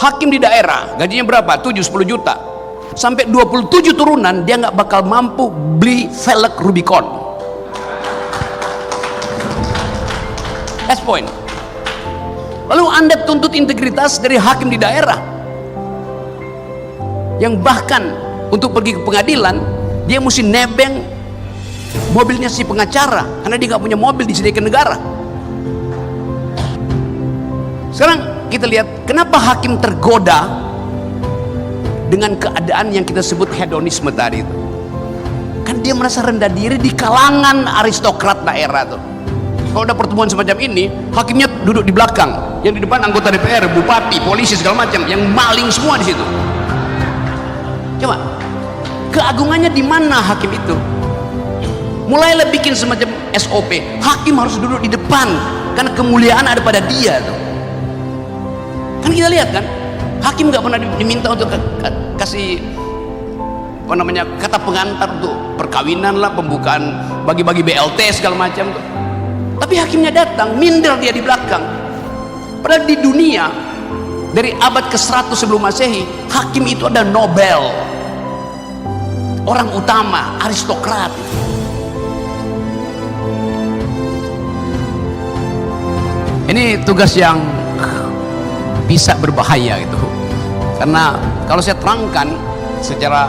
hakim di daerah gajinya berapa? 7-10 juta sampai 27 turunan dia nggak bakal mampu beli velg Rubicon. That's point. Lalu Anda tuntut integritas dari hakim di daerah yang bahkan untuk pergi ke pengadilan dia mesti nebeng mobilnya si pengacara karena dia nggak punya mobil disediakan negara. Sekarang kita lihat kenapa hakim tergoda dengan keadaan yang kita sebut hedonisme tadi itu. Kan dia merasa rendah diri di kalangan aristokrat daerah tuh. Kalau ada pertemuan semacam ini, hakimnya duduk di belakang, yang di depan anggota DPR, bupati, polisi segala macam, yang maling semua di situ. Coba, keagungannya di mana hakim itu? Mulailah bikin semacam SOP, hakim harus duduk di depan karena kemuliaan ada pada dia tuh. Kan kita lihat kan, hakim nggak pernah diminta untuk kasih apa namanya kata pengantar untuk perkawinan lah, pembukaan bagi-bagi BLT segala macam tuh. Tapi hakimnya datang, minder dia di belakang. Padahal di dunia dari abad ke-100 sebelum Masehi, hakim itu ada Nobel, orang utama, aristokrat. Ini tugas yang bisa berbahaya gitu, karena kalau saya terangkan secara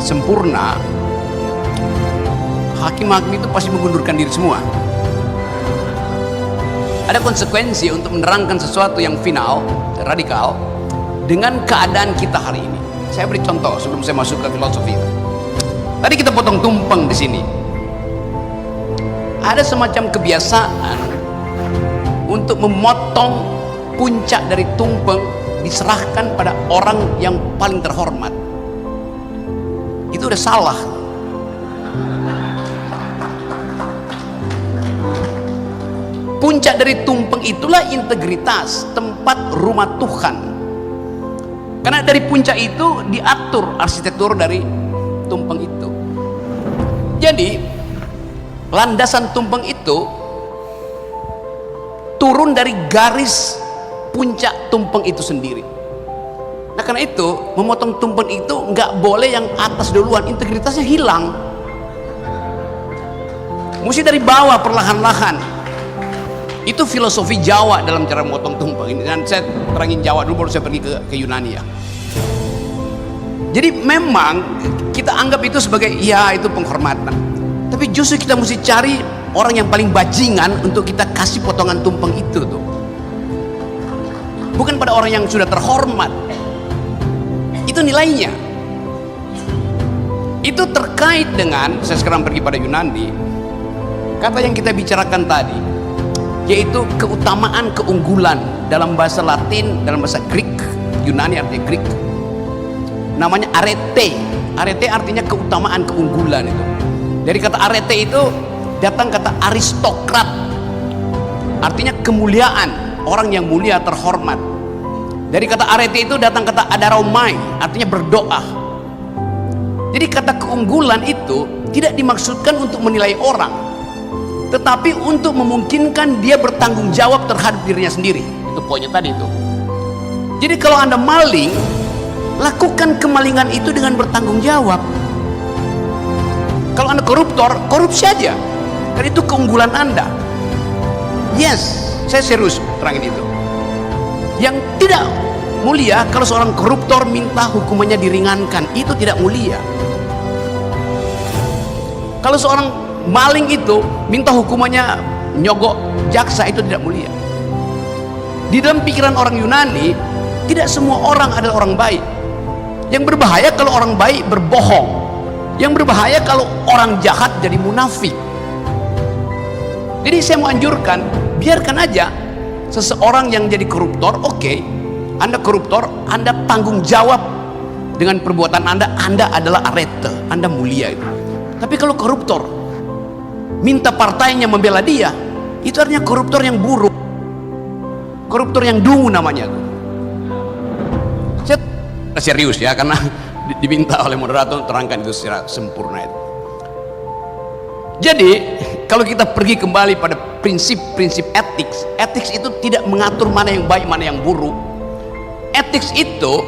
sempurna, hakim-hakim itu pasti mengundurkan diri semua. Ada konsekuensi untuk menerangkan sesuatu yang final, radikal dengan keadaan kita hari ini. Saya beri contoh sebelum saya masuk ke filosofi. Tadi kita potong tumpeng di sini. Ada semacam kebiasaan untuk memotong puncak dari tumpeng diserahkan pada orang yang paling terhormat. Itu udah salah. Puncak dari tumpeng itulah integritas, tempat rumah Tuhan. Karena dari puncak itu diatur arsitektur dari tumpeng itu. Jadi landasan tumpeng itu turun dari garis puncak tumpeng itu sendiri. Nah karena itu memotong tumpeng itu nggak boleh yang atas duluan, integritasnya hilang. Mesti dari bawah perlahan-lahan. Itu filosofi Jawa dalam cara memotong tumpeng ini. Dan saya terangin Jawa dulu baru saya pergi ke Yunani ya. Jadi memang kita anggap itu sebagai ya itu penghormatan. Tapi justru kita mesti cari orang yang paling bajingan untuk kita kasih potongan tumpeng itu tuh. Bukan pada orang yang sudah terhormat. Itu nilainya. Itu terkait dengan, saya sekarang pergi pada Yunani, kata yang kita bicarakan tadi, yaitu keutamaan, keunggulan. Dalam bahasa Latin, dalam bahasa Greek, Yunani artinya Greek, namanya arete. Arete artinya keutamaan, keunggulan itu. Dari kata arete itu datang kata aristokrat, artinya kemuliaan, orang yang mulia, terhormat. Dari kata arete itu datang kata adaromai, artinya berdoa. Jadi kata keunggulan itu tidak dimaksudkan untuk menilai orang, tetapi untuk memungkinkan dia bertanggung jawab terhadap dirinya sendiri. Itu poinnya tadi itu. Jadi kalau Anda maling, lakukan kemalingan itu dengan bertanggung jawab. Kalau Anda koruptor, korupsi aja, karena itu keunggulan Anda. Yes, saya serius terangin itu. Yang tidak mulia kalau seorang koruptor minta hukumannya diringankan, itu tidak mulia. Kalau seorang maling itu minta hukumannya nyogok jaksa, itu tidak mulia. Di dalam pikiran orang Yunani, tidak semua orang adalah orang baik. Yang berbahaya kalau orang baik berbohong. Yang berbahaya kalau orang jahat jadi munafik. Jadi saya mau anjurkan, biarkan aja seseorang yang jadi koruptor. Oke, Anda koruptor, Anda tanggung jawab dengan perbuatan Anda adalah arete, Anda mulia itu. Tapi kalau koruptor minta partainya membela dia, itu artinya koruptor yang buruk, koruptor yang dungu namanya. Saya serius ya, karena diminta oleh moderator terangkan itu secara sempurna itu. Jadi kalau kita pergi kembali pada prinsip-prinsip etik itu tidak mengatur mana yang baik mana yang buruk. ethics itu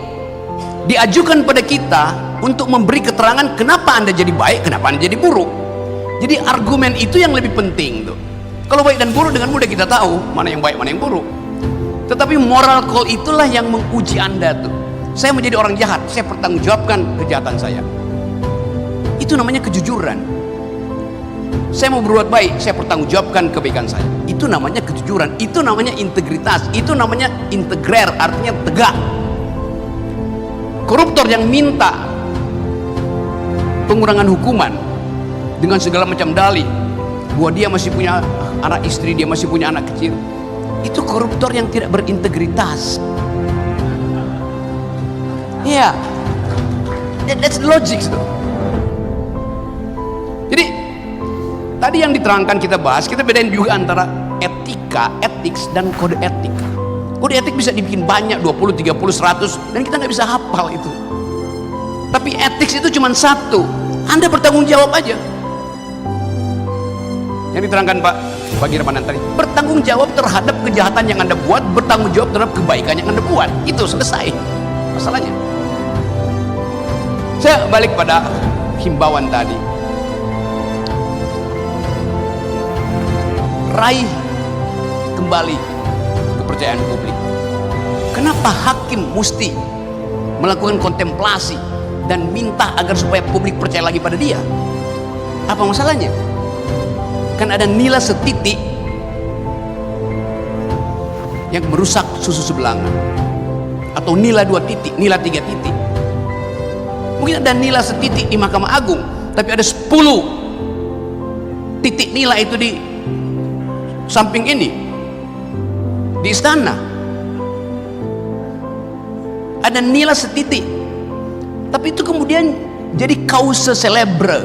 diajukan pada kita untuk memberi keterangan kenapa Anda jadi baik, kenapa Anda jadi buruk. Jadi argumen itu yang lebih penting tuh. Kalau baik dan buruk dengan mudah kita tahu mana yang baik, mana yang buruk. Tetapi moral call itulah yang menguji Anda tuh. Saya menjadi orang jahat, saya pertanggungjawabkan kejahatan saya. Itu namanya kejujuran. Saya mau berbuat baik, saya pertanggungjawabkan kebaikan saya. Itu namanya kejujuran, itu namanya integritas, itu namanya integrer, artinya tegak. Koruptor yang minta pengurangan hukuman dengan segala macam dalih bahwa dia masih punya anak istri, dia masih punya anak kecil, itu koruptor yang tidak berintegritas. Ya, yeah. That's the logic. Jadi tadi yang diterangkan kita bahas, kita bedain juga antara etika, ethics, dan kode etik. Kode etik bisa dibikin banyak, 20, 30, 100, dan kita nggak bisa hafal itu. Tapi ethics itu cuma satu, Anda bertanggung jawab aja. Yang diterangkan Pak Bagiraman tadi, bertanggung jawab terhadap kejahatan yang Anda buat, bertanggung jawab terhadap kebaikan yang Anda buat. Itu selesai masalahnya. Saya balik pada himbauan tadi. Raih kembali kepercayaan publik. Kenapa hakim mesti melakukan kontemplasi dan minta agar supaya publik percaya lagi pada dia? Apa masalahnya? Kan ada nilai setitik yang merusak susu sebelanga, atau nilai 2 titik, nilai 3 titik. Mungkin ada nilai setitik di Mahkamah Agung, tapi ada 10 titik nilai itu di samping ini, di istana. Ada nilai setitik, tapi itu kemudian jadi causa celebre,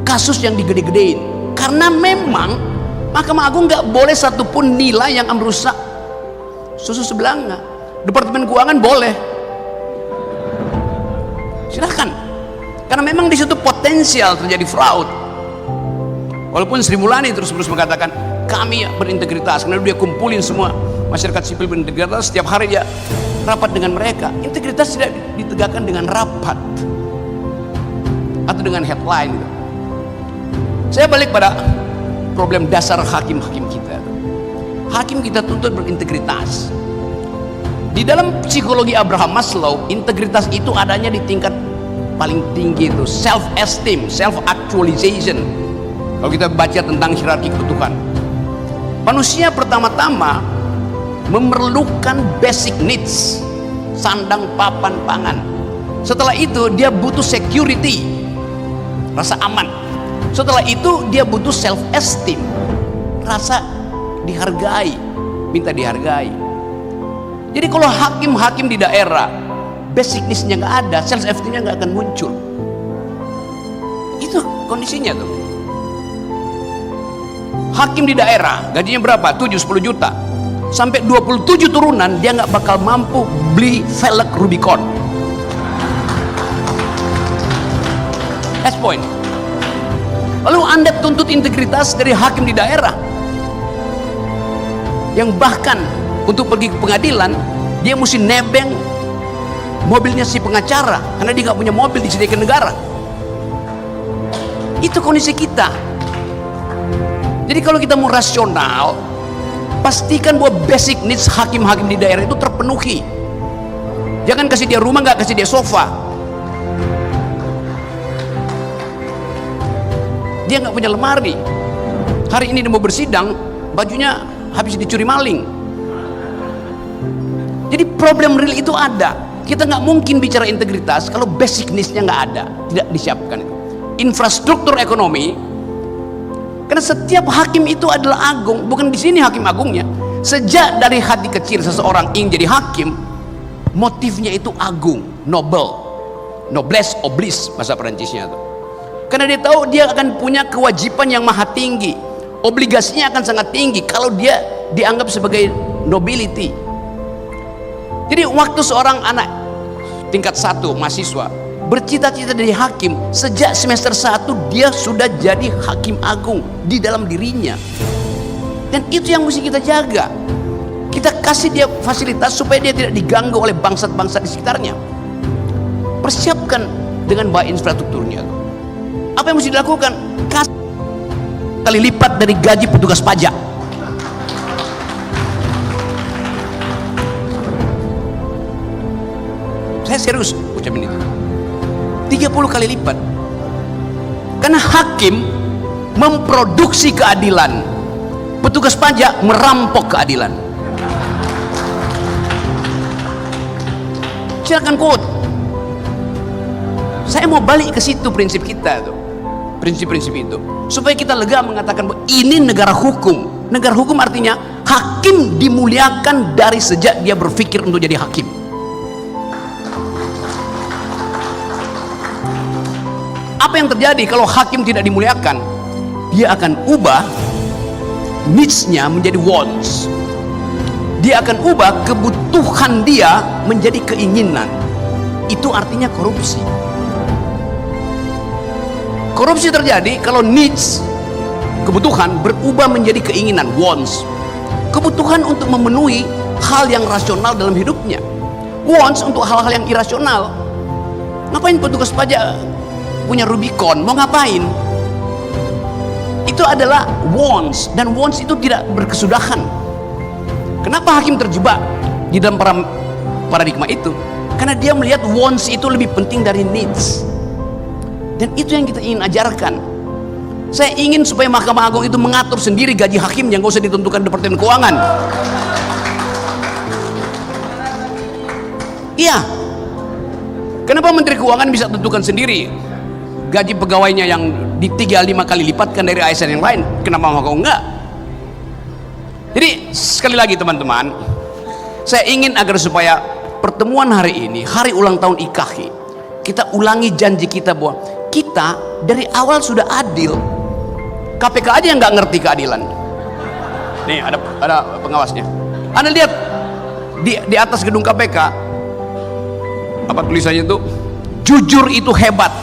kasus yang digede-gedein. Karena memang Mahkamah Agung nggak boleh satupun nilai yang merusak susu sebelanga. Departemen Keuangan boleh, silahkan, karena memang di situ potensial terjadi fraud. Walaupun Sri Mulyani terus-terus mengatakan kami berintegritas, karena dia kumpulin semua masyarakat sipil berintegritas, setiap hari dia rapat dengan mereka. Integritas tidak ditegakkan dengan rapat atau dengan headline gitu. Saya balik pada problem dasar hakim-hakim kita. Hakim kita tuntut berintegritas. Di dalam psikologi Abraham Maslow, integritas itu adanya di tingkat paling tinggi, itu self esteem, self actualization. Kalau kita baca tentang hierarki kebutuhan, manusia pertama-tama memerlukan basic needs, sandang, papan, pangan. Setelah itu dia butuh security, rasa aman. Setelah itu dia butuh self esteem, rasa dihargai, minta dihargai. Jadi kalau hakim-hakim di daerah basic needs-nya nggak ada, self esteem-nya nggak akan muncul. Itu kondisinya tuh. Hakim di daerah gajinya berapa? 7-10 juta, sampai 27 turunan dia nggak bakal mampu beli velg Rubicon. That's point. Lalu Anda tuntut integritas dari hakim di daerah yang bahkan untuk pergi ke pengadilan dia mesti nebeng mobilnya si pengacara karena dia nggak punya mobil disediakan negara. Itu kondisi kita. Jadi kalau kita mau rasional, pastikan bahwa basic needs hakim-hakim di daerah itu terpenuhi. Jangan kasih dia rumah, nggak kasih dia sofa. Dia nggak punya lemari. Hari ini dia mau bersidang, bajunya habis dicuri maling. Jadi problem real itu ada. Kita nggak mungkin bicara integritas kalau basic needs-nya nggak ada, tidak disiapkan. Infrastruktur ekonomi, karena setiap hakim itu adalah agung. Bukan di sini hakim agungnya. Sejak dari hati kecil seseorang ingin jadi hakim, motifnya itu agung, noble, noblesse oblige bahasa Perancisnya tuh. Karena dia tahu dia akan punya kewajiban yang maha tinggi, obligasinya akan sangat tinggi kalau dia dianggap sebagai nobility. Jadi waktu seorang anak tingkat 1 mahasiswa bercita-cita jadi hakim, sejak semester 1 dia sudah jadi hakim agung di dalam dirinya. Dan itu yang mesti kita jaga. Kita kasih dia fasilitas supaya dia tidak diganggu oleh bangsat-bangsat di sekitarnya. Persiapkan dengan baik infrastrukturnya. Apa yang mesti dilakukan? Kasih kali lipat dari gaji petugas pajak. Saya serius ucapin itu. 30 kali lipat. Karena hakim memproduksi keadilan, petugas pajak merampok keadilan. Silakan quote. Saya mau balik ke situ prinsip kita tuh. Prinsip-prinsip itu supaya kita lega mengatakan bahwa ini negara hukum. Negara hukum artinya hakim dimuliakan dari sejak dia berpikir untuk jadi hakim. Apa yang terjadi kalau hakim tidak dimuliakan? Dia akan ubah needs-nya menjadi wants. Dia akan ubah kebutuhan dia menjadi keinginan. Itu artinya korupsi. Korupsi terjadi kalau needs, kebutuhan, berubah menjadi keinginan, wants. Kebutuhan untuk memenuhi hal yang rasional dalam hidupnya, wants untuk hal-hal yang irasional. Ngapain petugas pajak punya Rubicon? Mau ngapain? Itu adalah wants, dan wants itu tidak berkesudahan. Kenapa hakim terjebak di dalam paradigma itu? Karena dia melihat wants itu lebih penting dari needs. Dan itu yang kita ingin ajarkan. Saya ingin supaya Mahkamah Agung itu mengatur sendiri gaji hakim yang gak usah ditentukan Departemen Keuangan. Iya. Kenapa Menteri Keuangan bisa tentukan sendiri gaji pegawainya yang di 3-5 kali lipatkan dari ASN yang lain? Kenapa Mahkamah Agung enggak? Jadi sekali lagi teman-teman, saya ingin agar supaya pertemuan hari ini, hari ulang tahun IKAHI, kita ulangi janji kita bahwa kita dari awal sudah adil. KPK aja yang nggak ngerti keadilan. Nih ada pengawasnya. Anda lihat di atas gedung KPK apa tulisannya itu? Jujur itu hebat.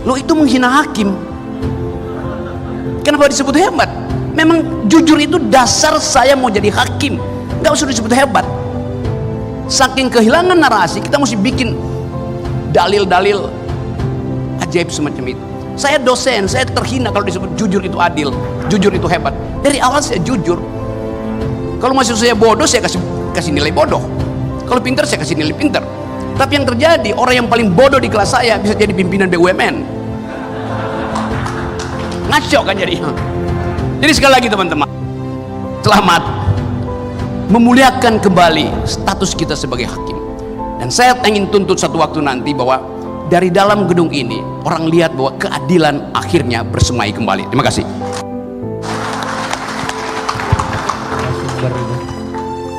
Lo itu menghina hakim. Kenapa disebut hebat? Memang jujur itu dasar saya mau jadi hakim. Nggak usah disebut hebat. Saking kehilangan narasi, kita mesti bikin dalil-dalil ajaib semacam itu. Saya dosen, saya terhina kalau disebut jujur itu adil, jujur itu hebat. Dari awal saya jujur. Kalau masih saya bodoh, saya kasih nilai bodoh. Kalau pintar, saya kasih nilai pintar. Tapi yang terjadi, orang yang paling bodoh di kelas saya bisa jadi pimpinan BUMN. Ngaco kan jadi. Jadi sekali lagi teman-teman, selamat memuliakan kembali status kita sebagai hakim. Dan saya ingin tuntut satu waktu nanti bahwa dari dalam gedung ini orang lihat bahwa keadilan akhirnya bersemai kembali. Terima kasih.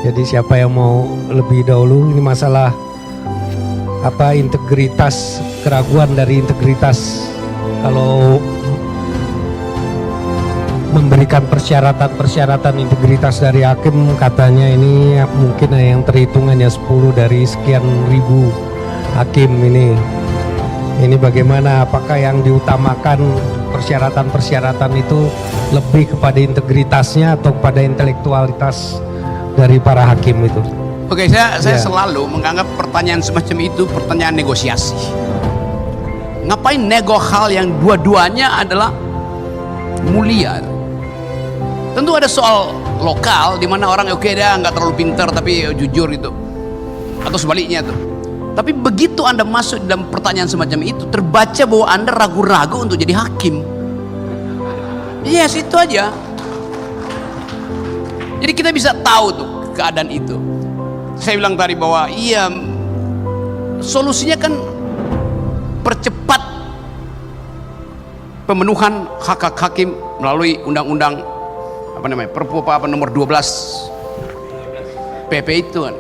Jadi siapa yang mau lebih dahulu, ini masalah apa, integritas, keraguan dari integritas. Kalau memberikan persyaratan integritas dari hakim, katanya ini mungkin yang terhitung hanya 10 dari sekian ribu hakim ini. Ini bagaimana, apakah yang diutamakan persyaratan-persyaratan itu lebih kepada integritasnya atau kepada intelektualitas dari para hakim itu? Oke, saya selalu menganggap pertanyaan semacam itu pertanyaan negosiasi. Ngapain nego hal yang dua-duanya adalah mulia? Tentu ada soal lokal di mana orang oke dia nggak terlalu pintar tapi jujur itu, atau sebaliknya tuh. Tapi begitu Anda masuk dalam pertanyaan semacam itu, terbaca bahwa Anda ragu-ragu untuk jadi hakim. Yes, itu aja. Jadi kita bisa tahu tuh keadaan itu. Saya bilang tadi bahwa iya, solusinya kan percepat pemenuhan hak-hak hakim melalui undang-undang Perpu nomor 12 PP itu kan.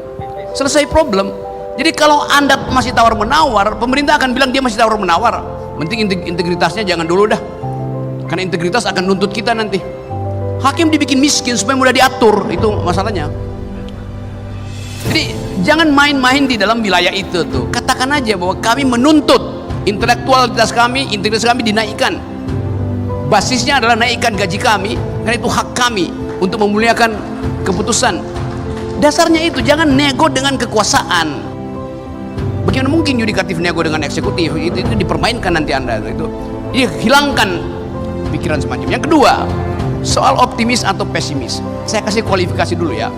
Selesai problem. Jadi kalau Anda masih tawar-menawar, pemerintah akan bilang dia masih tawar-menawar. Penting integritasnya jangan dulu dah. Karena integritas akan nuntut kita nanti. Hakim dibikin miskin supaya mudah diatur, itu masalahnya. Jadi jangan main-main di dalam wilayah itu tuh. Katakan aja bahwa kami menuntut intelektualitas kami, integritas kami dinaikkan. Basisnya adalah naikkan gaji kami, karena itu hak kami untuk memuliakan keputusan. Dasarnya itu, jangan nego dengan kekuasaan. Bagaimana mungkin yudikatif nego dengan eksekutif? Itu dipermainkan nanti Anda. Itu hilangkan pikiran semacam. Yang kedua, soal optimis atau pesimis. Saya kasih kualifikasi dulu ya.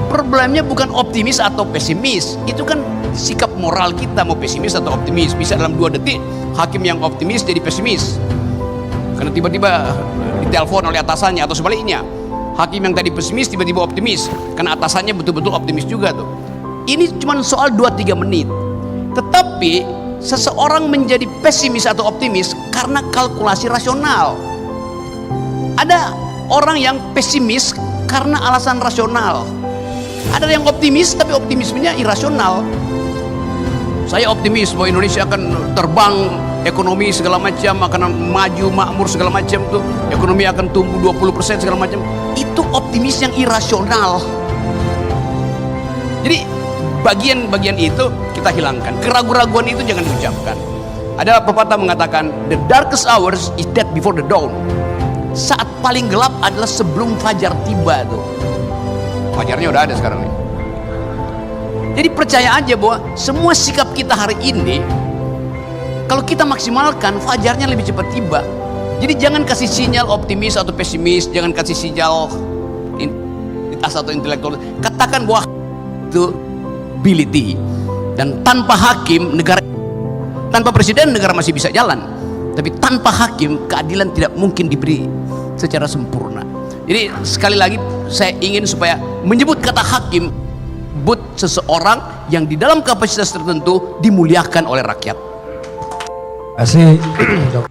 Problemnya bukan optimis atau pesimis, itu kan sikap moral kita, mau pesimis atau optimis. Bisa dalam 2 detik hakim yang optimis jadi pesimis karena tiba-tiba ditelepon oleh atasannya, atau sebaliknya hakim yang tadi pesimis tiba-tiba optimis karena atasannya betul-betul optimis juga tuh. Ini cuma soal 2-3 menit. Tetapi seseorang menjadi pesimis atau optimis karena kalkulasi rasional. Ada orang yang pesimis karena alasan rasional. Ada yang optimis tapi optimismenya irasional. Saya optimis bahwa Indonesia akan terbang, ekonomi segala macam akan maju, makmur segala macam tuh, ekonomi akan tumbuh 20% segala macam. Itu optimis yang irasional. Jadi bagian-bagian itu kita hilangkan. Keraguan-raguan itu jangan diucapkan. Ada pepatah mengatakan, the darkest hours is dead before the dawn. Saat paling gelap adalah sebelum fajar tiba tuh. Fajarnya udah ada sekarang nih. Jadi percaya aja bahwa semua sikap kita hari ini, kalau kita maksimalkan, fajarnya lebih cepat tiba. Jadi jangan kasih sinyal optimis atau pesimis, jangan kasih sinyal atau intelektual. Katakan bahwa itu ability, dan tanpa hakim negara, tanpa presiden negara masih bisa jalan, tapi tanpa hakim keadilan tidak mungkin diberi secara sempurna. Jadi sekali lagi saya ingin supaya menyebut kata hakim, but seseorang yang di dalam kapasitas tertentu dimuliakan oleh rakyat. Terima kasih.